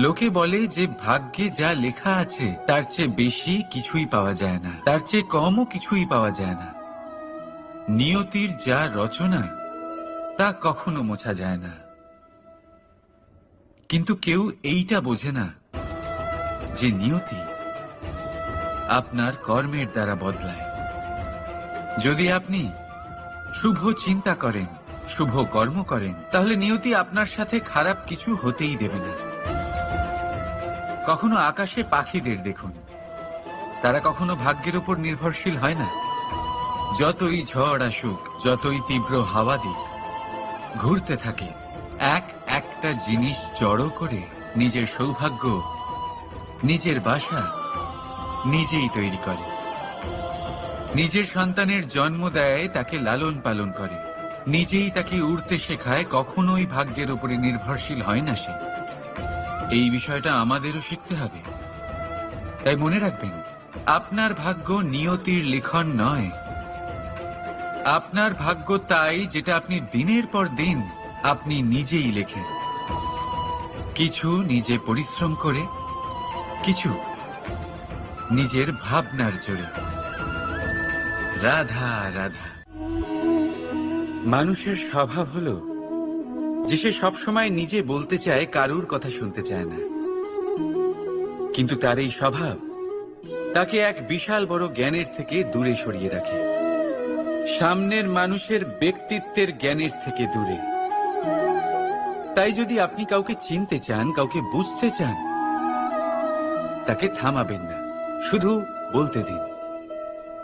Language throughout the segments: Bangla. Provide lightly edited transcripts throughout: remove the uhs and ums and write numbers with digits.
লোকে বলে যে ভাগ্যে যা লেখা আছে তার চেয়ে বেশি কিছুই পাওয়া যায় না, তার চেয়ে কমও কিছুই পাওয়া যায় না। নিয়তির যা রচনা তা কখনো মোছা যায় না। কিন্তু কেউ এইটা বোঝে না যে নিয়তি আপনার কর্মের দ্বারা বদলায়। যদি আপনি শুভ চিন্তা করেন, শুভ কর্ম করেন, তাহলে নিয়তি আপনার সাথে খারাপ কিছু হতেই দেবে না। কখনো আকাশে পাখিদের দেখুন, তারা কখনো ভাগ্যের উপর নির্ভরশীল হয় না। যতই ঝড় আসুক, যতই তীব্র হাওয়া দিক, ঘুরতে থাকে, একটা জিনিস জড়ো করে নিজের সৌভাগ্য, নিজের বাসা নিজেই তৈরি করে। নিজের সন্তানের জন্ম দেয়, তাকে লালন পালন করে, নিজেই তাকে উড়তে শেখায়, কখনোই ভাগ্যের উপরে নির্ভরশীল হয় না সে। এই বিষয়টা আমাদেরও শিখতে হবে। তাই মনে রাখবেন, আপনার ভাগ্য নিয়তির লিখন নয়। আপনার ভাগ্য তাই যেটা আপনি দিনের পর দিন আপনি নিজেই লেখেন। কিছু নিজে পরিশ্রম করে, কিছু নিজের ভাবনার জোরে। রাধা রাধা। মানুষের স্বভাব হলো যে সে সবসময় নিজে বলতে চায়, কারুর কথা শুনতে চায় না। কিন্তু তার এই স্বভাব তাকে এক বিশাল বড় জ্ঞানের থেকে দূরে সরিয়ে রাখে, সামনের মানুষের ব্যক্তিত্বের জ্ঞানের থেকে দূরে। তাই যদি আপনি কাউকে চিনতে চান, কাউকে বুঝতে চান, তাকে থামাবেন না, শুধু বলতে দিন।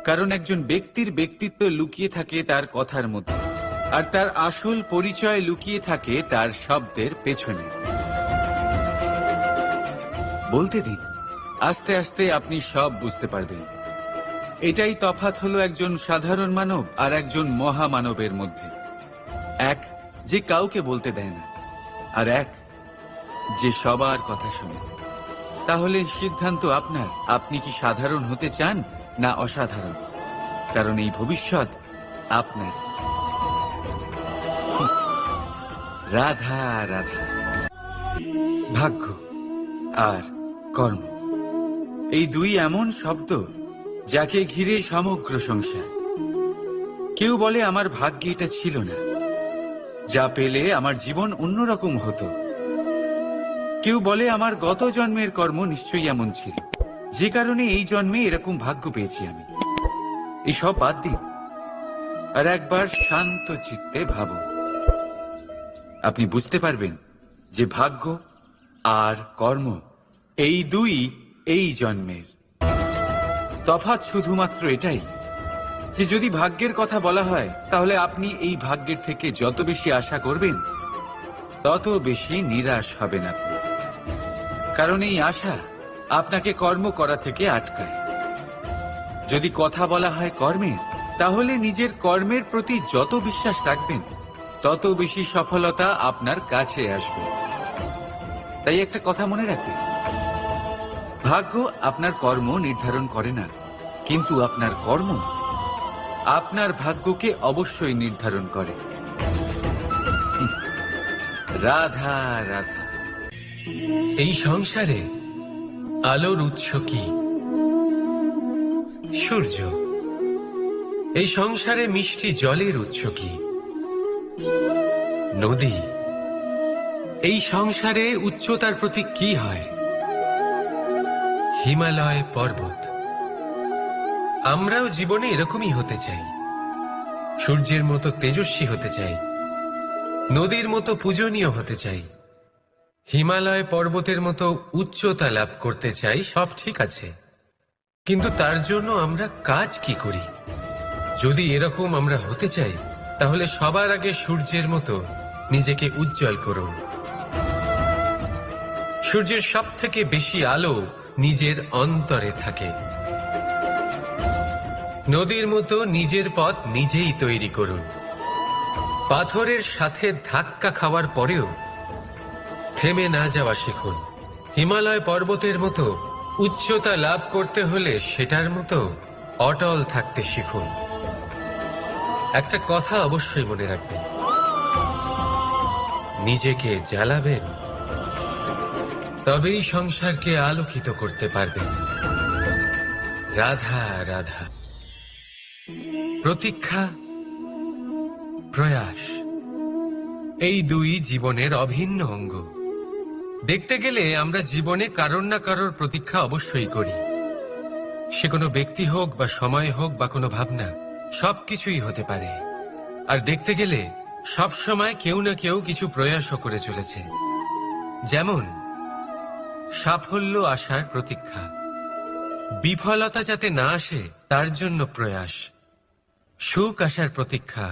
কারণ একজন ব্যক্তির ব্যক্তিত্ব লুকিয়ে থাকে তার কথার মধ্যে, আর তার আসল পরিচয় লুকিয়ে থাকে তার শব্দের পেছনে। বলতে দিন, আস্তে আস্তে আপনি সব বুঝতে পারবেন। এটাই তফাৎ হলো একজন সাধারণ মানব আর একজন মহামানবের মধ্যে। এক যে কাউকে বলতে দেয় না, আর এক যে সবার কথা শুনে। তাহলে সিদ্ধান্ত আপনার, আপনি কি সাধারণ হতে চান না অসাধারণ? কারণ এই ভবিষ্যৎ আপনার। রাধা রাধা। ভাগ্য আর কর্ম, এই দুই এমন শব্দ যাকে ঘিরে সমগ্র সংসার। কেউ বলে আমার ভাগ্যে এটা ছিল না, যা পেলে আমার জীবন অন্যরকম হতো। কেউ বলে আমার গত জন্মের কর্ম নিশ্চয়ই এমন ছিল, যে কারণে এই জন্মে এরকম ভাগ্য পেয়েছি আমি। এসব বাদ দিন আর একবার শান্ত চিত্তে ভাবুন। আপনি বুঝতে পারবেন যে ভাগ্য আর কর্ম এই দুই এই জন্মের। তফাৎ শুধুমাত্র এটাই যে যদি ভাগ্যের কথা বলা হয়, তাহলে আপনি এই ভাগ্যের থেকে যত বেশি আশা করবেন তত বেশি নিরাশ হবেন আপনি। কারণ এই আশা আপনাকে কর্ম করা থেকে আটকায়। যদি কথা বলা হয় কর্মের, তাহলে নিজের কর্মের প্রতি যত বিশ্বাস রাখবেন তত বেশি সফলতা আপনার কাছে আসবে। তাই একটা কথা মনে রাখবেন, ভাগ্য আপনার কর্ম নির্ধারণ করে না, কিন্তু আপনার কর্ম আপনার ভাগ্যকে অবশ্যই নির্ধারণ করে। রাধা রাধা। এই সংসারে আলোর উৎস কি? সূর্য। এই সংসারে মিষ্টি জলের উৎস কি? নদী। এই সংসারে উচ্চতার প্রতীক কি হয়? হিমালয় পর্বত। আমরাও জীবনে এরকমই হতে চাই, সূর্যের মতো তেজস্বী হতে চাই, নদীর মতো পূজনীয় হতে চাই, হিমালয় পর্বতের মতো উচ্চতা লাভ করতে চাই। সব ঠিক আছে, কিন্তু তার জন্য আমরা কাজ কি করি? যদি এরকম আমরা হতে চাই, তাহলে সবার আগে সূর্যের মতো নিজেকে উজ্জ্বল করুন। সূর্যের সব থেকে বেশি আলো নিজের অন্তরে থাকে। নদীর মতো নিজের পথ নিজেই তৈরি করুন। পাথরের সাথে ধাক্কা খাওয়ার পরেও থেমে না যাওয়া শিখুন। হিমালয় পর্বতের মতো উচ্চতা লাভ করতে হলে সেটার মতো অটল থাকতে শিখুন। একটা কথা অবশ্যই মনে রাখবেন, নিজেকে জ্বালাবেন তবেই সংসারকে আলোকিত করতে পারবেন। রাধা রাধা। প্রতীক্ষা, প্রয়াস, এই দুই জীবনের অভিন্ন অঙ্গ। দেখতে গেলে আমরা জীবনে কারোর না কারোর প্রতীক্ষা অবশ্যই করি। সে কোনো ব্যক্তি হোক বা সময় হোক বা কোনো ভাবনা, সবকিছুই হতে পারে। আর দেখতে গেলে সব সময় কেউ না কেউ কিছু প্রয়াসও করে চলেছে। যেমন সাফল্য আসার প্রতীক্ষা, বিফলতা যাতে না আসে তার জন্য প্রয়াস, সুখ আসার প্রতীক্ষা,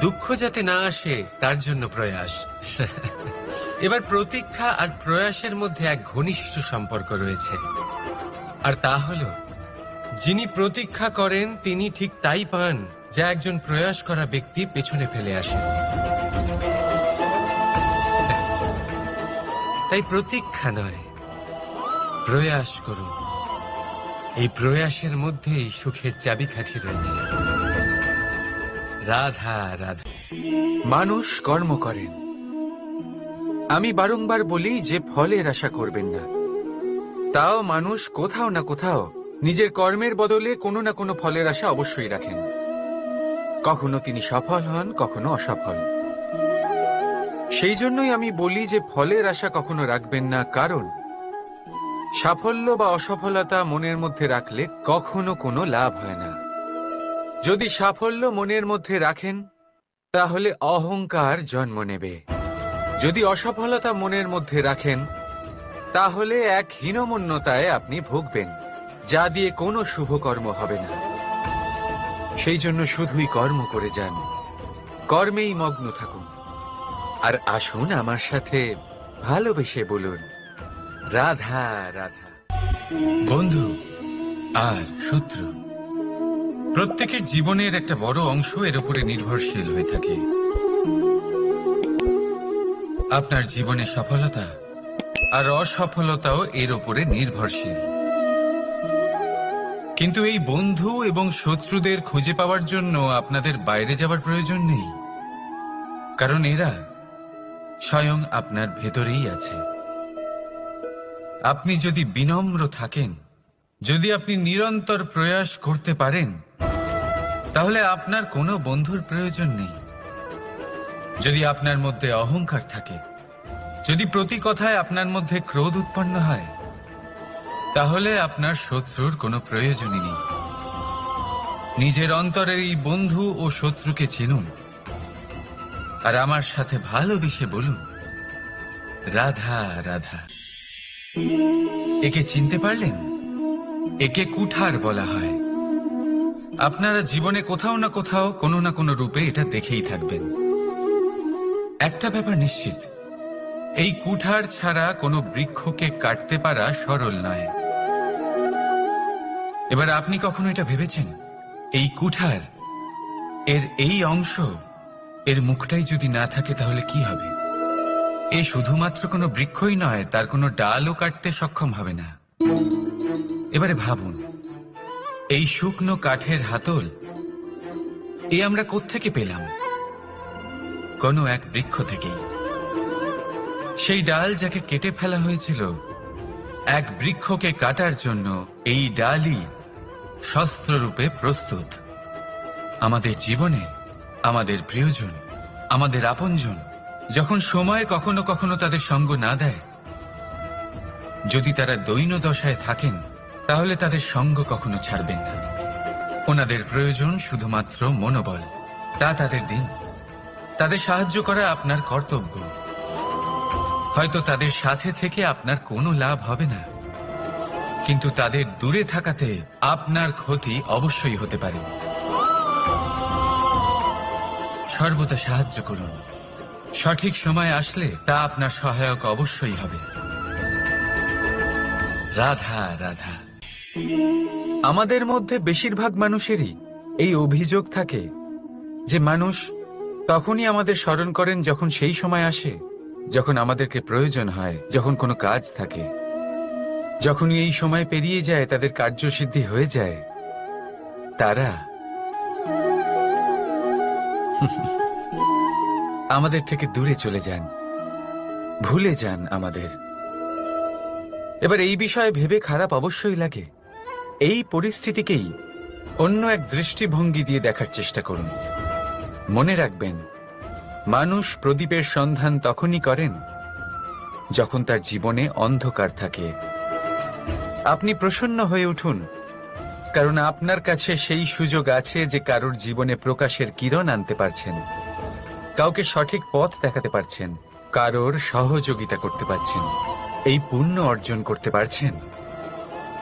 দুঃখ যাতে না আসে তার জন্য প্রয়াস। এবার প্রতীক্ষা আর প্রয়াসের মধ্যে এক ঘনিষ্ঠ সম্পর্ক রয়েছে, আর তা হল যিনি প্রতীক্ষা করেন তিনি ঠিক তাই পান যা একজন প্রয়াস করা ব্যক্তি পেছনে ফেলে আসে। তাই প্রতীক্ষা নয়, প্রয়াস করুন। এই প্রয়াসের মধ্যেই সুখের চাবিকাঠি রয়েছে। রাধা রাধা। মানুষ কর্ম করেন। আমি বারংবার বলি যে ফলের আশা করবেন না। তাও মানুষ কোথাও না কোথাও নিজের কর্মের বদলে কোনো না কোনো ফলের আশা অবশ্যই রাখেন। কখনো তিনি সফল হন, কখনো অসফল। সেই জন্যই আমি বলি যে ফলের আশা কখনো রাখবেন না, কারণ সাফল্য বা অসফলতা মনের মধ্যে রাখলে কখনো কোনো লাভ হয় না। যদি সাফল্য মনের মধ্যে রাখেন তাহলে অহংকার জন্ম নেবে। যদি অসফলতা মনের মধ্যে রাখেন তাহলে এক হীনমন্যতায় আপনি ভুগবেন, যা দিয়ে কোনো শুভকর্ম হবে না। সেই জন্য শুধুই কর্ম করে যান, কর্মেই মগ্ন থাকুন। আর আসুন আমার সাথে ভালোবেসে বলুন, রাধা রাধা। বন্ধু আর শত্রু, প্রত্যেকের জীবনের একটা বড় অংশ এর উপরে নির্ভরশীল হয়ে থাকে। আপনার জীবনে সফলতা আর অসফলতাও এর উপরে নির্ভরশীল। কিন্তু এই বন্ধু এবং শত্রুদের খুঁজে পাওয়ার জন্য আপনাদের বাইরে যাওয়ার প্রয়োজন নেই, কারণ এরা স্বয়ং আপনার ভেতরেই আছে। আপনি যদি বিনম্র থাকেন, যদি আপনি নিরন্তর প্রয়াস করতে পারেন, তাহলে আপনার কোনো বন্ধুর প্রয়োজন নেই। যদি আপনার মধ্যে অহংকার থাকে, যদি প্রতি কথায় আপনার মধ্যে ক্রোধ উৎপন্ন হয়, তাহলে আপনার শত্রুর কোনো প্রয়োজনই নেই। নিজের অন্তরের এই বন্ধু ও শত্রুকে চিনুন, আর আমার সাথে ভালোবেসে বলুন, রাধা রাধা। একে চিনতে পারলেন? একে কুঠার বলা হয়। আপনারা জীবনে কোথাও না কোথাও কোনো না কোনো রূপে এটা দেখেই থাকবেন। একটা ব্যাপার নিশ্চিত, এই কুঠার ছাড়া কোনো বৃক্ষকে কাটতে পারা সরল নয়। এবার আপনি কখনো এটা ভেবেছেন, এই কুঠার, এর এই অংশ, এর মুখটাই যদি না থাকে তাহলে কি হবে? এ শুধুমাত্র কোনো বৃক্ষই নয়, তার কোনো ডালও কাটতে সক্ষম হবে না। এবারে ভাবুন, এই শুকনো কাঠের হাতল এ আমরা কোত্থেকে পেলাম? কোনো এক বৃক্ষ থেকেই। সেই ডাল যাকে কেটে ফেলা হয়েছিল, এক বৃক্ষকে কাটার জন্য এই ডালই শস্ত্ররূপে প্রস্তুত। আমাদের জীবনে আমাদের প্রিয়জন, আমাদের আপনজন যখন সময় কখনো কখনো তাদের সঙ্গ না দেয়, যদি তারা দৈন্য দশায় থাকেন, তাহলে তাদের সঙ্গ কখনো ছাড়বেন না। ওনাদের প্রয়োজন শুধুমাত্র মনোবল। তা তাদের দিন, তাদের সাহায্য করা আপনার কর্তব্য। হয়তো তাদের সাথে থেকে আপনার কোনো লাভ হবে না, কিন্তু তাদের দূরে থাকাতে আপনার ক্ষতি অবশ্যই হতে পারে। সর্বদা সাহায্য করুন। সঠিক সময় আসলে তা আপনার সহায়ক অবশ্যই হবে। রাধা রাধা। আমাদের মধ্যে বেশিরভাগ মানুষেরই এই অভিযোগ থাকে যে মানুষ তখনই আমাদের স্মরণ করেন যখন সেই সময় আসে যখন আমাদেরকে প্রয়োজন হয়, যখন কোনো কাজ থাকে। যখনই এই সময় পেরিয়ে যায়, তাদের কার্যসিদ্ধি হয়ে যায়, তারা আমাদের থেকে দূরে চলে যান, ভুলে যান আমাদের। এবার এই বিষয়ে ভেবে খারাপ অবশ্যই লাগে। এই পরিস্থিতিকেই অন্য এক দৃষ্টিভঙ্গি দিয়ে দেখার চেষ্টা করুন। মনে রাখবেন, মানুষ প্রদীপের সন্ধান তখনই করেন যখন তার জীবনে অন্ধকার থাকে। আপনি প্রসন্ন হয়ে উঠুন, কারণ আপনার কাছে সেই সুযোগ আছে যে কারোর জীবনে প্রকাশের কিরণ আনতে পারছেন, কাউকে সঠিক পথ দেখাতে পারছেন, কারোর সহযোগিতা করতে পারছেন, এই পুণ্য অর্জন করতে পারছেন।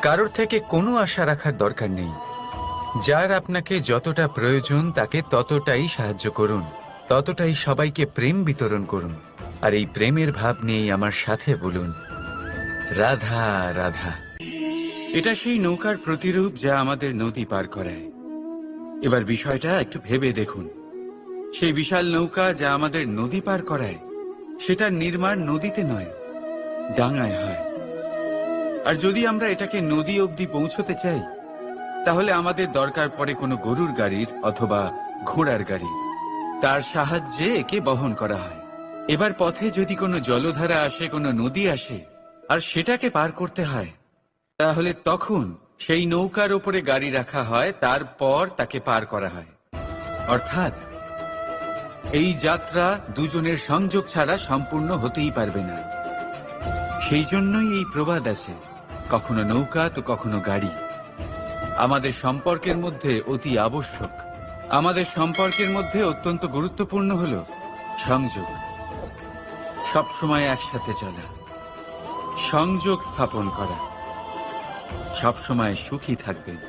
কারোর থেকে কোনো আশা রাখার দরকার নেই। যার আপনাকে যতটা প্রয়োজন তাকে ততটাই সাহায্য করুন, ততটাই সবাইকে প্রেম বিতরণ করুন। আর এই প্রেমের ভাব নিয়েই আমার সাথে বলুন, রাধা রাধা। এটা সেই নৌকার প্রতিরূপ যা আমাদের নদী পার করায়। এবার বিষয়টা একটু ভেবে দেখুন, সেই বিশাল নৌকা যা আমাদের নদী পার করায়, সেটার নির্মাণ নদীতে নয়, ডাঙায় হয়। আর যদি আমরা এটাকে নদী অবধি পৌঁছতে চাই, তাহলে আমাদের দরকার পড়ে কোনো গরুর গাড়ির অথবা ঘোড়ার গাড়ির। তার সাহায্যে একে বহন করা হয়। এবার পথে যদি কোনো জলধারা আসে, কোনো নদী আসে, আর সেটাকে পার করতে হয়, তাহলে তখন সেই নৌকার ওপরে গাড়ি রাখা হয়, তারপর তাকে পার করা হয়। অর্থাৎ এই যাত্রা দুজনের সংযোগ ছাড়া সম্পূর্ণ হতেই পারবে না। সেই জন্যই এই প্রবাদ আছে, কখনো নৌকা তো কখনো গাড়ি। আমাদের সম্পর্কের মধ্যে অতি আবশ্যক, আমাদের সম্পর্কের মধ্যে অত্যন্ত গুরুত্বপূর্ণ হল সংযোগ। সবসময় একসাথে চলা, সংযোগ স্থাপন করা। সবসময় সুখী থাকবেন।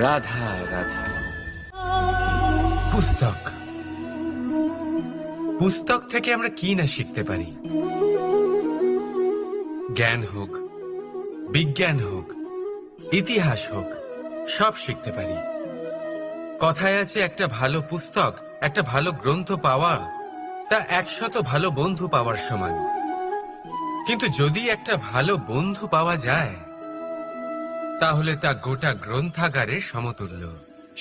রাধা রাধা। পুস্তক, পুস্তক থেকে আমরা কি না শিখতে পারি। জ্ঞান হোক, বিজ্ঞান হোক, ইতিহাস হোক, সব শিখতে পারি। কথায় আছে, একটা ভালো পুস্তক, একটা ভালো গ্রন্থ পাওয়া তা 100 ভালো বন্ধু পাওয়ার সমান। কিন্তু যদি একটা ভালো বন্ধু পাওয়া যায়, তাহলে তা গোটা গ্রন্থাগারের সমতুল্য।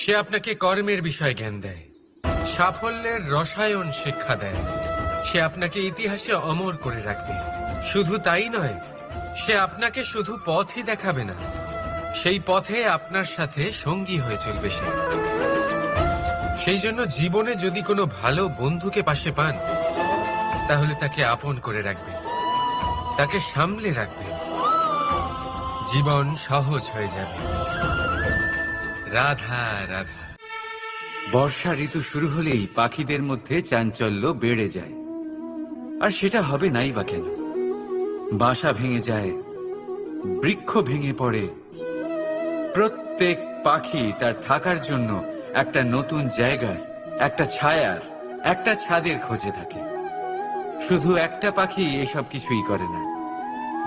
সে আপনাকে কর্মের বিষয় জ্ঞান দেয়, সাফল্যের রসায়ন শিক্ষা দেয়, সে আপনাকে ইতিহাসে অমর করে রাখবে। শুধু তাই নয়, সে আপনাকে শুধু পথই দেখাবে না, সেই পথে আপনার সাথে সঙ্গী হয়ে চলবে সে। সেই জন্য জীবনে যদি কোনো ভালো বন্ধুকে পাশে পান, তাহলে তাকে আপন করে রাখবেন, তাকে সামলে রাখবেন, জীবন সহজ হয়ে যাবে। রাধা রাধা। বর্ষা ঋতু শুরু হলেই পাখিদের মধ্যে চাঞ্চল্য বেড়ে যায়। আর সেটা হবে নাই বা কেন? বাসা ভেঙে যায়, বৃক্ষ ভেঙে পড়ে, প্রত্যেক পাখি তার থাকার জন্য একটা নতুন জায়গার, একটা ছায়ার, একটা ছাদের খোঁজে থাকে। শুধু একটা পাখি এসব কিছুই করে না,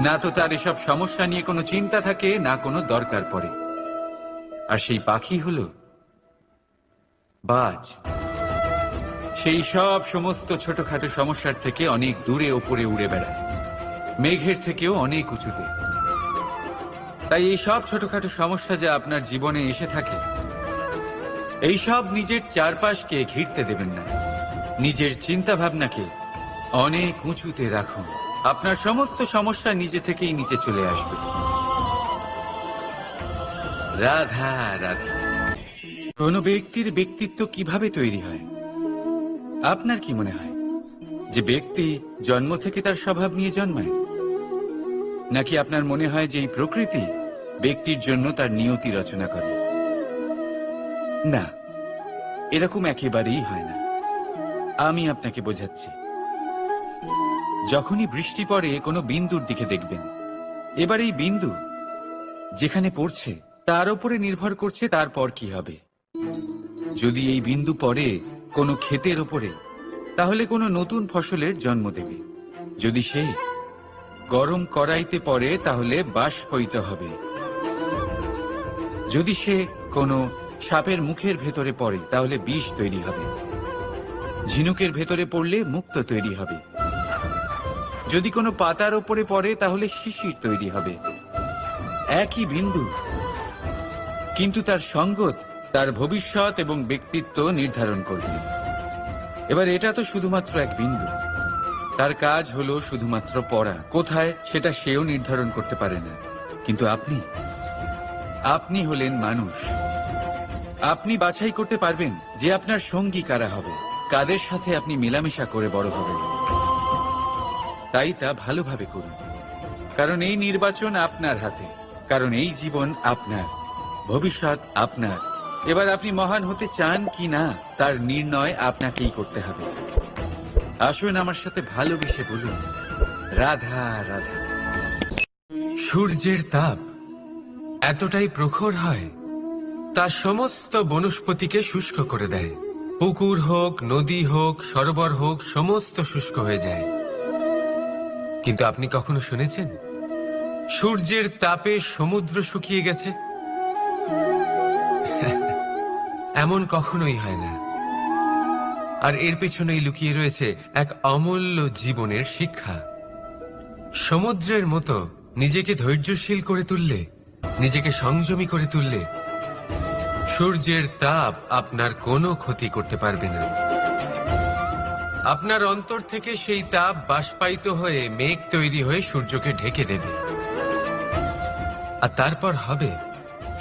না তো তার এসব সমস্যা নিয়ে কোনো চিন্তা থাকে, না কোনো দরকার পড়ে। আর সেই পাখি হলো বাজ। সেই সব সমস্ত ছোটখাটো সমস্যার থেকে অনেক দূরে ওপরে উড়ে বেড়ায়, মেঘের থেকেও অনেক উঁচুতে। তাই এই সব ছোটখাটো সমস্যা যা আপনার জীবনে এসে থাকে, এই সব নিজের চারপাশকে ঘিরতে দেবেন না। নিজের চিন্তা ভাবনাকে অনেক উঁচুতে রাখুন। আপনার সমস্ত সমস্যা নিজে থেকেই নিচে চলে আসবে। রাধা রাধা। কোন ব্যক্তির ব্যক্তিত্ব কিভাবে তৈরি হয়? আপনার কি মনে হয় যে ব্যক্তি জন্ম থেকে তার স্বভাব নিয়ে জন্মায়, নাকি আপনার মনে হয় যে এই প্রকৃতি ব্যক্তির জন্য তার নিয়তি রচনা করে? না, এরকম একেবারেই হয় না। আমি আপনাকে বোঝাচ্ছি। যখনই বৃষ্টি পড়ে কোনো বিন্দুর দিকে দেখবেন। এবার এই বিন্দু যেখানে পড়ছে তার উপরে নির্ভর করছে তারপর কি হবে। যদি এই বিন্দু পড়ে কোনো ক্ষেতের ওপরে, তাহলে কোনো নতুন ফসলের জন্ম দেবে। যদি সে গরম কড়াইতে পড়ে, তাহলে বাষ্পীত হবে। যদি সে কোনো সাপের মুখের ভেতরে পড়ে, তাহলে বিষ তৈরি হবে। ঝিনুকের ভেতরে পড়লে মুক্তো তৈরি হবে। যদি কোনো পাতার ওপরে পড়ে, তাহলে শিশির তৈরি হবে। একই বিন্দু, কিন্তু তার সঙ্গত তার ভবিষ্যৎ এবং ব্যক্তিত্ব নির্ধারণ করবে। এবার এটা তো শুধুমাত্র এক বিন্দু, তার কাজ হলো শুধুমাত্র পড়া, কোথায় সেটা সেও নির্ধারণ করতে পারে না। কিন্তু আপনি হলেন মানুষ। আপনি বাছাই করতে পারবেন যে আপনার সঙ্গী কারা হবে, কাদের সাথে আপনি মেলামেশা করে বড় হবেন। তাই তা ভালোভাবে করুন, কারণ এই নির্বাচন আপনার হাতে, কারণ এই জীবন আপনার, ভবিষ্যৎ আপনার। এবার আপনি মহান হতে চান কি না তার নির্ণয় আপনাকেই করতে হবে। আসুন আমার সাথে ভালোবেসে বলুন, রাধা রাধা। সূর্যের তাপ এতটাই প্রখর হয়, তা সমস্ত বনস্পতিকে শুষ্ক করে দেয়। পুকুর হোক, নদী হোক, সরোবর হোক, সমস্ত শুষ্ক হয়ে যায়। কিন্তু আপনি কখনো শুনেছেন সূর্যের তাপে সমুদ্র শুকিয়ে গেছে? এমন কখনোই হয় না। আর এর পেছনেই লুকিয়ে রয়েছে এক অমূল্য জীবনের শিক্ষা। সমুদ্রের মতো নিজেকে ধৈর্যশীল করে তুললে, নিজেকে সংযমী করে তুললে, সূর্যের তাপ আপনার কোনো ক্ষতি করতে পারবে না। আপনার অন্তর থেকে সেই তাপ বাষ্পায়িত হয়ে মেঘ তৈরি হয়ে সূর্যকে ঢেকে দেবে, আর তারপর হবে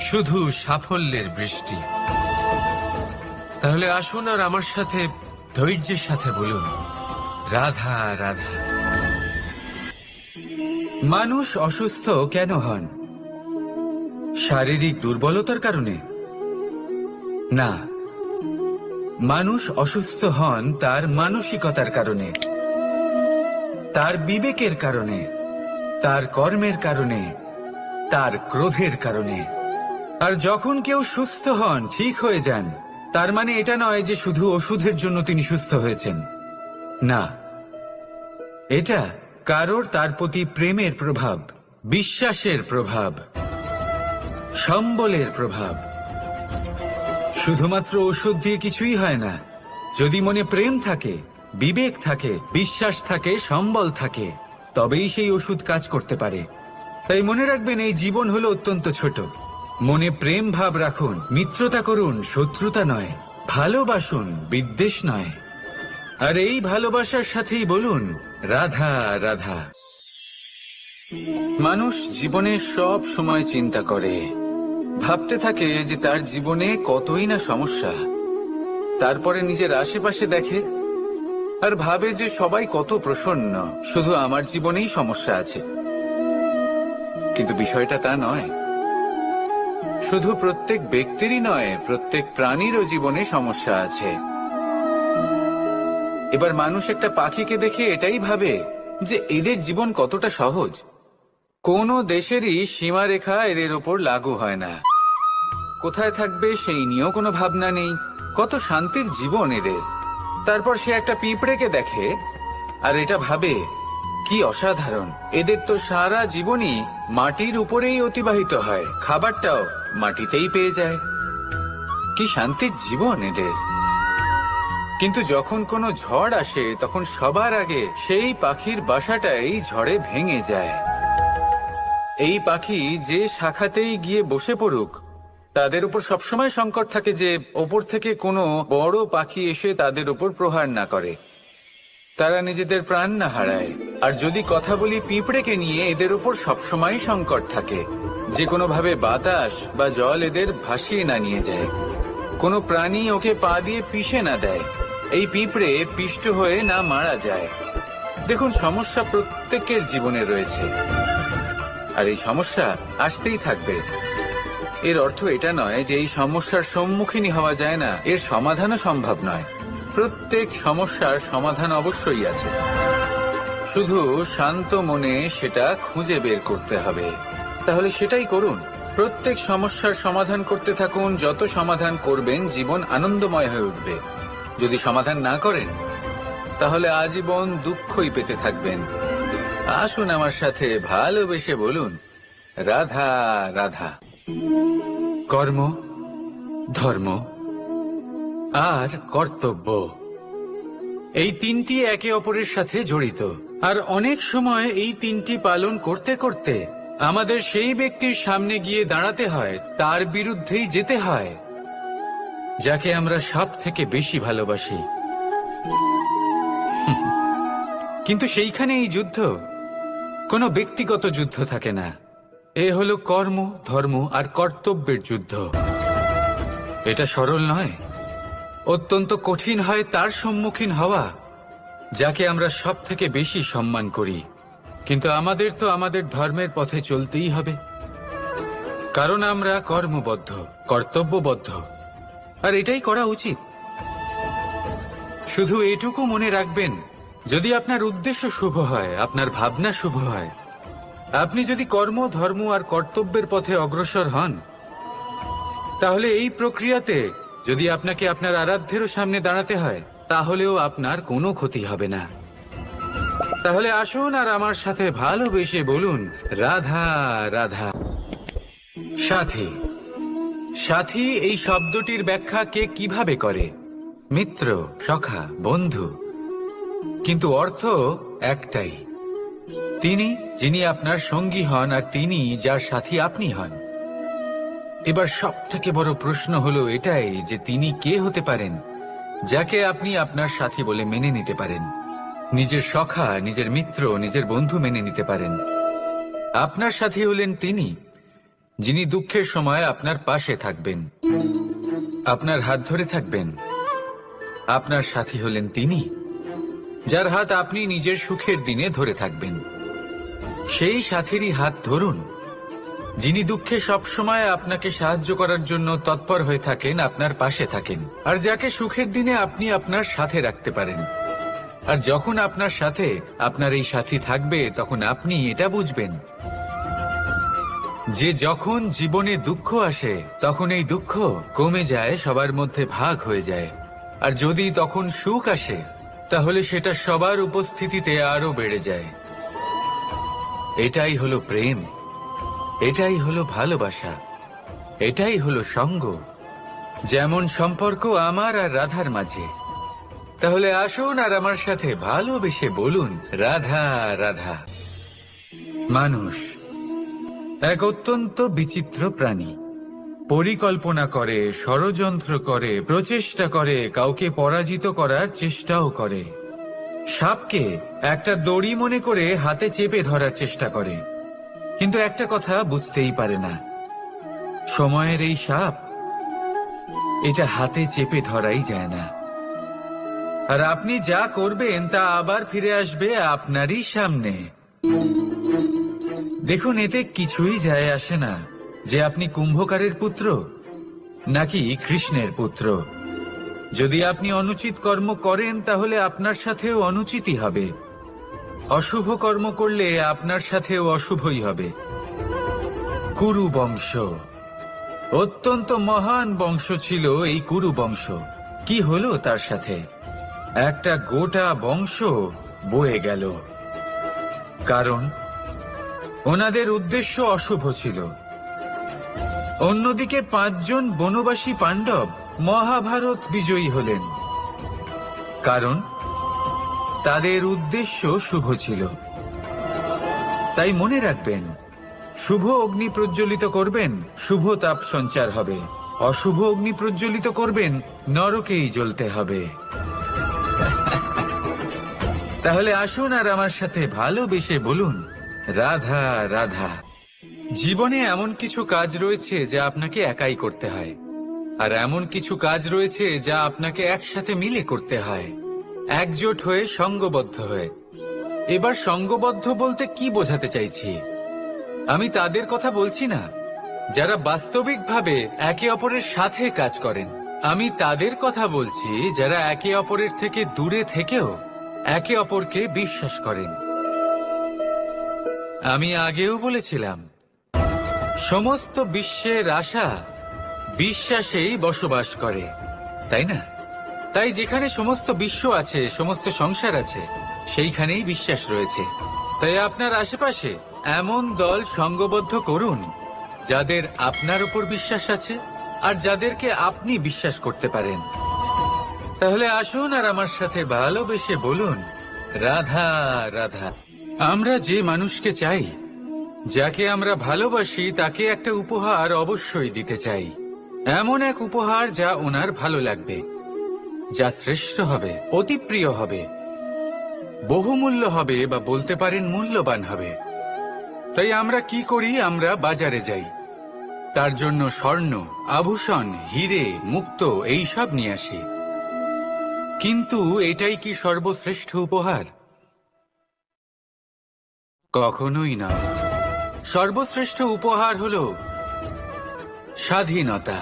শুধু সাফল্যের বৃষ্টি। তাহলে আসুন আর আমার সাথে ধৈর্যের সাথে বলুন, রাধা রাধা। মানুষ অসুস্থ কেন হন? শারীরিক দুর্বলতার কারণে? না, মানুষ অসুস্থ হন তার মানসিকতার কারণে, তার বিবেকের কারণে, তার কর্মের কারণে, তার ক্রোধের কারণে। আর যখন কেউ সুস্থ হন, ঠিক হয়ে যান, তার মানে এটা নয় যে শুধু ওষুধের জন্য তিনি সুস্থ হয়েছেন। না, এটা কারোর তার প্রতি প্রেমের প্রভাব, বিশ্বাসের প্রভাব, সম্বলের প্রভাব। শুধুমাত্র ওষুধ দিয়ে কিছুই হয় না। যদি মনে প্রেম থাকে, বিবেক থাকে, বিশ্বাস থাকে, সম্বল থাকে, তবেই সেই ওষুধ কাজ করতে পারে। তাই মনে রাখবেন, এই জীবন হলো অত্যন্ত ছোট। মনে প্রেম ভাব রাখুন, মিত্রতা করুন, শত্রুতা নয়। ভালোবাসুন, বিদ্বেষ নয়। আর এই ভালোবাসার সাথেই বলুন, রাধা রাধা। মানুষ জীবনে সব সময় চিন্তা করে, ভাবতে থাকে যে তার জীবনে কতই না সমস্যা। তারপরে নিজের আশেপাশে দেখে আর ভাবে যে সবাই কত প্রসন্ন, শুধু আমার জীবনেই সমস্যা আছে। কিন্তু বিষয়টা তা নয়। শুধু প্রত্যেক ব্যক্তিরই নয়, প্রত্যেক প্রাণীরও জীবনে সমস্যা আছে। এবার মানুষ একটা পাখিকে দেখে এটাই ভাবে যে এদের জীবন কতটা সহজ। কোনো দেশেরই সীমারেখা এদের ওপর লাগু হয় না। কোথায় থাকবে সেই নিয়েও কোনো ভাবনা নেই। কত শান্তির জীবন এদের। তারপর সে একটা পিঁপড়েকে দেখে আর এটা ভাবে, কি অসাধারণ, এদের তো সারা জীবনই মাটির উপরেই অতিবাহিত হয়, খাবারটাও মাটিতেই পেয়ে যায়। কি শান্তির জীবন এদের। কিন্তু যখন কোনো ঝড় আসে, তখন সবার আগে সেই পাখির বাসাটাই ঝড়ে ভেঙে যায়। এই পাখি যে শাখাতেই গিয়ে বসে পড়ুক, তাদের উপর সবসময় সংকট থাকে যে ওপর থেকে কোনো বড় পাখি এসে তাদের উপর প্রহার না করে, তারা নিজেদের প্রাণ না হারায়। আর যদি কথা বলি পিঁপড়েকে নিয়ে, এদের উপর সবসময় সংকট থাকে যে কোনোভাবে বাতাস বা জল এদের ভাসিয়ে না নিয়ে যায়, কোনো প্রাণী ওকে পা দিয়ে পিষে না দেয়, এই পিঁপড়ে পিষ্ট হয়ে না মারা যায়। দেখুন, সমস্যা প্রত্যেকের জীবনে রয়েছে, আর এই সমস্যা আসতেই থাকবে। এর অর্থ এটা নয় যে এই সমস্যার সম্মুখীনই হওয়া যায় না, এর সমাধানও সম্ভব নয়। প্রত্যেক সমস্যার সমাধান অবশ্যই আছে, শুধু শান্ত মনে সেটা খুঁজে বের করতে হবে। তাহলে সেটাই করুন, প্রত্যেক সমস্যার সমাধান করতে থাকুন। যত সমাধান করবেন, জীবন আনন্দময় হয়ে উঠবে। যদি সমাধান না করেন, তাহলে আজীবন দুঃখই পেতে থাকবেন। আসুন আমার সাথে ভালোবেসে বলুন, রাধা রাধা। কর্ম, ধর্ম আর কর্তব্য, এই তিনটি একে অপরের সাথে জড়িত। আর অনেক সময় এই তিনটি পালন করতে করতে আমাদের সেই ব্যক্তির সামনে গিয়ে দাঁড়াতে হয়, তার বিরুদ্ধেই যেতে হয়, যাকে আমরা সব থেকে বেশি ভালোবাসি। কিন্তু সেইখানে এই যুদ্ধ কোনো ব্যক্তিগত যুদ্ধ থাকে না। এ হলো কর্ম, ধর্ম আর কর্তব্যের যুদ্ধ। এটা সরল নয়, অত্যন্ত কঠিন হয় তার সম্মুখীন হওয়া যাকে আমরা সব থেকে বেশি সম্মান করি। কিন্তু আমাদের তো আমাদের ধর্মের পথে চলতেই হবে, কারণ আমরা কর্মবদ্ধ, কর্তব্যবদ্ধ, আর এটাই করা উচিত। শুধু এটুকু মনে রাখবেন, যদি আপনার উদ্দেশ্য শুভ হয়, আপনার ভাবনা শুভ হয়, আপনি যদি কর্ম, ধর্ম আর কর্তব্যের পথে অগ্রসর হন, তাহলে এই প্রক্রিয়াতে যদি আপনাকে আপনার আরাধ্যেরও সামনে দাঁড়াতে হয়, তাহলেও আপনার কোনো ক্ষতি হবে না। তাহলে আসুন আর আমার সাথে ভালোবেসে বলুন, রাধা রাধা। সাথী। সাথী এই শব্দটির ব্যাখ্যা কে কিভাবে করে? মিত্র, সখা, বন্ধু। কিন্তু অর্থ একটাই, তিনি যিনি আপনার সঙ্গী হন আর তিনি যার সাথী আপনি হন। এবার সব থেকে বড় প্রশ্ন হলো এটাই যে তিনি কে হতে পারেন যাকে আপনি আপনার সাথী বলে মেনে নিতে পারেন, নিজের সখা, নিজের মিত্র, নিজের বন্ধু মেনে নিতে পারেন। আপনার সাথী হলেন তিনি যিনি দুঃখের সময় আপনার পাশে থাকবেন, আপনার হাত ধরে থাকবেন। আপনার সাথী হলেন তিনি যার হাত আপনি নিজের সুখের দিনে ধরে থাকবেন। সেই সাথীরই হাত ধরুন যিনি দুঃখে সবসময় আপনাকে সাহায্য করার জন্য তৎপর হয়ে থাকেন, আপনার পাশে থাকেন, আর যাকে সুখের দিনে আপনি আপনার সাথে রাখতে পারেন। আর যখন আপনার সাথে আপনার এই সাথী থাকবে, তখন আপনি এটা বুঝবেন যে যখন জীবনে দুঃখ আসে, তখন এই দুঃখ কমে যায়, সবার মধ্যে ভাগ হয়ে যায়। আর যদি তখন সুখ আসে, তাহলে সেটা সবার উপস্থিতিতে আরো বেড়ে যায়। এটাই হলো প্রেম, এটাই হলো ভালোবাসা, এটাই হলো সঙ্গ, যেমন সম্পর্ক আমার আর রাধার মাঝে। তাহলে আসুন আর আমার সাথে ভালোবেসে বলুন, রাধা রাধা। মানুষ এক অত্যন্ত বিচিত্র প্রাণী। পরিকল্পনা করে, ষড়যন্ত্র করে, প্রচেষ্টা করে, কাউকে পরাজিত করার চেষ্টাও করে। সাপকে একটা দড়ি মনে করে হাতে চেপে ধরার চেষ্টা করে, কিন্তু একটা কথা বুঝতেই পারে না, সময়ের এই সাপ, এটা হাতে চেপে ধরাই যায় না। আর আপনি যা করবেন তা আবার ফিরে আসবে আপনারই সামনে। দেখুন, এতে কিছুই যায় আসে না যে আপনি কুম্ভকারের পুত্র নাকি কৃষ্ণের পুত্র। যদি আপনি অনুচিত কর্ম করেন, তাহলে আপনার সাথেও অনুচিতই হবে। অশুভ কর্ম করলে আপনার সাথেও অশুভই হবে। কুরু বংশ, অত্যন্ত মহান বংশ ছিল এই কুরু বংশ। কি হলো তার সাথে? একটা গোটা বংশ বয়ে গেল, কারণ ওনাদের উদ্দেশ্য অশুভ ছিল। অন্যদিকে 5 জন বনবাসী পাণ্ডব মহাভারত বিজয়ী হলেন, কারণ তাদের উদ্দেশ্য শুভ ছিল। তাই মনে রাখবেন, শুভ অগ্নি প্রজ্বলিত করবেন, শুভ তাপ সঞ্চার হবে। অশুভ অগ্নি প্রজ্বলিত করবেন, নরকেই জ্বলতে হবে। তাহলে আসুন আর আমার সাথে ভালোবেসে বলুন, রাধা রাধা। জীবনে এমন কিছু কাজ রয়েছে যা আপনাকে একাই করতে হয়, আর এমন কিছু কাজ রয়েছে যা আপনাকে একসাথে মিলে করতে হয়, একজোট হয়ে, সঙ্গবদ্ধ হয়ে। এবার সঙ্গবদ্ধ বলতে কি বোঝাতে চাইছি? আমি তাদের কথা বলছি না যারা বাস্তবিকভাবে একে অপরের সাথে কাজ করেন। আমি তাদের কথা বলছি যারা একে অপরের থেকে দূরে থেকেও একে অপরকে বিশ্বাস করেন। আমি আগেও বলেছিলাম, সমস্ত বিশ্বের আশা বিশ্বাসেই বসবাস করে, তাই না? তাই যেখানে সমস্ত বিশ্ব আছে, সমস্ত সংসার আছে, সেইখানেই বিশ্বাস রয়েছে। তাই আপনার আশেপাশে এমন দল সঙ্গবদ্ধ করুন যাদের আপনার উপর বিশ্বাস আছে আর যাদেরকে আপনি বিশ্বাস করতে পারেন। তাহলে আসুন আর আমার সাথে ভালোবেসে বলুন, রাধা রাধা। আমরা যে মানুষকে চাই, যাকে আমরা ভালোবাসি, তাকে একটা উপহার অবশ্যই দিতে চাই। এমন এক উপহার যা ওনার ভালো লাগবে, যা শ্রেষ্ঠ হবে, অতি প্রিয় হবে। বহুমূল্য হবে বা বলতে পারেন মূল্যবান হবে। তাই আমরা কি করি, আমরা বাজারে যাই, তার জন্য স্বর্ণ, আভূষণ, হিরে, মুক্তো এইসব নিয়ে আসি। কিন্তু এটাই কি সর্বশ্রেষ্ঠ উপহার? কখনোই না। সর্বশ্রেষ্ঠ উপহার হলো স্বাধীনতা,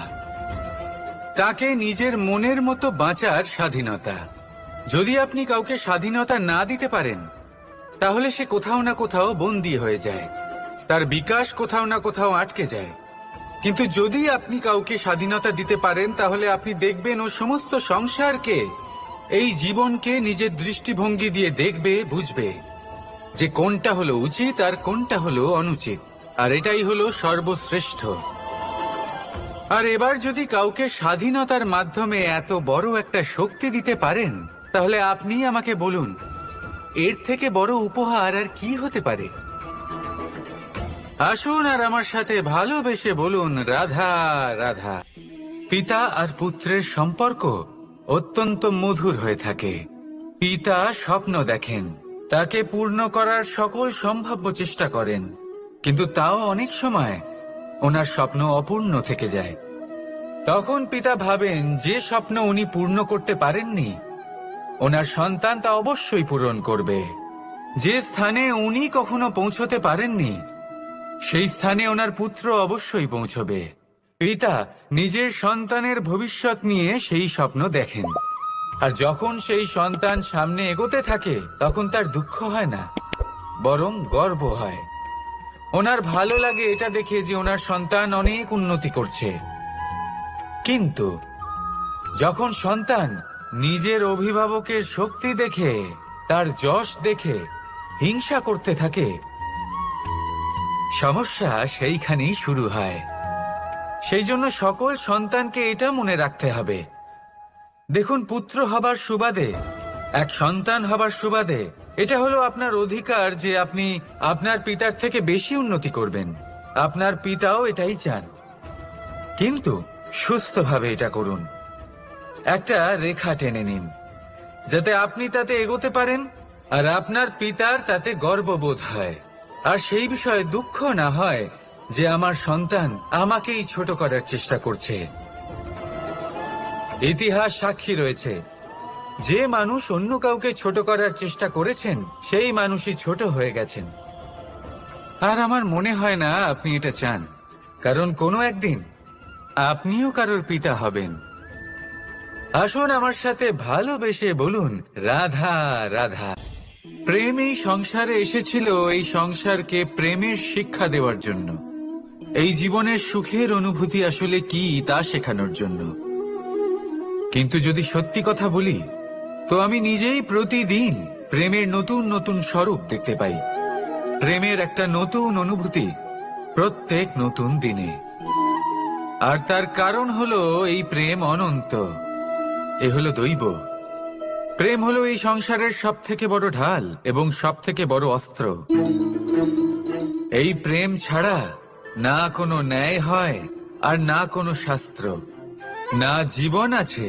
তাকে নিজের মনের মতো বাঁচার স্বাধীনতা। যদি আপনি কাউকে স্বাধীনতা না দিতে পারেন, তাহলে সে কোথাও না কোথাও বন্দী হয়ে যায়, তার বিকাশ কোথাও না কোথাও আটকে যায়। কিন্তু যদি আপনি কাউকে স্বাধীনতা দিতে পারেন, তাহলে আপনি দেখবেন ও সমস্ত সংসারকে, এই জীবনকে নিজের দৃষ্টিভঙ্গি দিয়ে দেখবে, বুঝবে যে কোনটা হলো উচিত আর কোনটা হলো অনুচিত। আর এটাই হলো সর্বশ্রেষ্ঠ। আর এবার যদি কাউকে স্বাধীনতার মাধ্যমে এত বড় একটা শক্তি দিতে পারেন, তাহলে আপনি আমাকে বলুন, এর থেকে বড় উপহার আর কি হতে পারে? আসুন আর আমার সাথে ভালোবেসে বলুন, রাধা রাধা। পিতা আর পুত্রের সম্পর্ক অত্যন্ত মধুর হয়ে থাকে। পিতা স্বপ্ন দেখেন, তাকে পূর্ণ করার সকল সম্ভাব্য চেষ্টা করেন, কিন্তু তাও অনেক সময় ওনার স্বপ্ন অপূর্ণ থেকে যায়। তখন পিতা ভাবেন যে স্বপ্ন উনি পূর্ণ করতে পারেননি, ওনার সন্তান তা অবশ্যই পূরণ করবে। যে স্থানে উনি কখনো পৌঁছতে পারেননি, সেই স্থানে ওনার পুত্র অবশ্যই পৌঁছবে। পিতা নিজের সন্তানের ভবিষ্যৎ নিয়ে সেই স্বপ্ন দেখেন, আর যখন সেই সন্তান সামনে এগোতে থাকে, তখন তার দুঃখ হয় না, বরং গর্ব হয়। ওনার ভালো লাগে এটা দেখে যে ওনার সন্তান অনেক উন্নতি করছে। কিন্তু যখন সন্তান নিজের অভিভাবকের শক্তি দেখে, তার যশ দেখে হিংসা করতে থাকে, সমস্যা সেইখানেই শুরু হয়। সেই জন্য সকল সন্তানকে এটা মনে রাখতে হবে, দেখুন, পুত্র হবার সুবাদে, এক সন্তান হবার সুবাদে, এটা হলো আপনার অধিকার যে আপনি আপনার পিতার থেকে বেশি উন্নতি করবেন। আপনার পিতাও এটাই চান, কিন্তু সুস্থভাবে এটা করুন। একটা রেখা টেনে নিন, যাতে আপনি তাতে এগোতে পারেন আর আপনার পিতার তাতে গর্ববোধ হয়, আর সেই বিষয়ে দুঃখ না হয় যে আমার সন্তান আমাকেই ছোট করার চেষ্টা করছে। ইতিহাস সাক্ষী রয়েছে, যে মানুষ অন্য কাউকে ছোট করার চেষ্টা করেছেন, সেই মানুষই ছোট হয়ে গেছেন। আর আমার মনে হয় না আপনি এটা চান, কারণ কোনো একদিন আপনিও কারোর পিতা হবেন। আসুন আমার সাথে ভালোবেসে বলুন, রাধা রাধা। প্রেম এই সংসারে এসেছিল এই সংসারকে প্রেমের শিক্ষা দেওয়ার জন্য, এই জীবনের সুখের অনুভূতি আসলে কি তা শেখানোর জন্য। কিন্তু যদি সত্যি কথা বলি, তো আমি নিজেই প্রতিদিন প্রেমের নতুন নতুন স্বরূপ দেখতে পাই, প্রেমের একটা নতুন অনুভূতি প্রত্যেক নতুন দিনে। আর তার কারণ হলো এই প্রেম অনন্ত, এ হলো দৈব। প্রেম হলো এই সংসারের সব থেকে বড় ঢাল এবং সব থেকে বড় অস্ত্র। এই প্রেম ছাড়া না কোনো ন্যায় হয় আর না কোনো শাস্ত্র, না জীবন আছে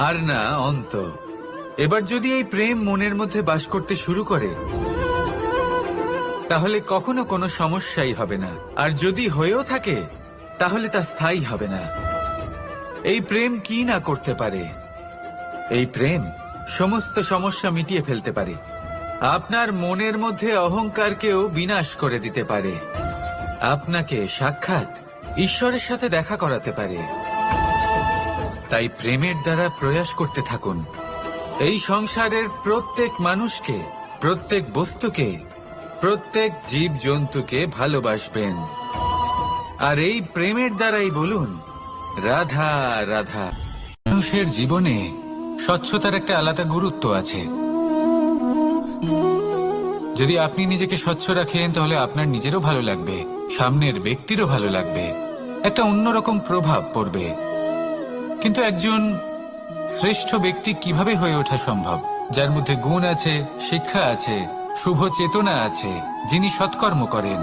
আর না অন্ত। এবার যদি এই প্রেম মনের মধ্যে বাস করতে শুরু করে, তাহলে কখনো কোনো সমস্যাই হবে না, আর যদি হয়েও থাকে তাহলে তা স্থায়ী হবে না। এই প্রেম কি না করতে পারে? এই প্রেম সমস্ত সমস্যা মিটিয়ে ফেলতে পারে, আপনার মনের মধ্যে অহংকারকেও বিনাশ করে দিতে পারে, আপনাকে সাক্ষাৎ ঈশ্বরের সাথে দেখা করাতে পারে। তাই প্রেমের দ্বারা প্রয়াস করতে থাকুন, এই সংসারের প্রত্যেক মানুষকে, প্রত্যেক বস্তুকে, প্রত্যেক জীব জন্তুকে ভালোবাসবেন। আর এই প্রেমের দ্বারাই বলুন, রাধা রাধা। মানুষের জীবনে স্বচ্ছতার একটা আলাদা গুরুত্ব আছে। যদি আপনি নিজেকে স্বচ্ছ রাখেন, তাহলে আপনার নিজেরও ভালো লাগবে, সামনের ব্যক্তিরও ভালো লাগবে, একটা অন্যরকম প্রভাব পড়বে। কিন্তু একজন শ্রেষ্ঠ ব্যক্তি কিভাবে হয়ে ওঠা সম্ভব? যার মধ্যে গুণ আছে, শিক্ষা আছে, শুভ চেতনা আছে, যিনি সৎকর্ম করেন,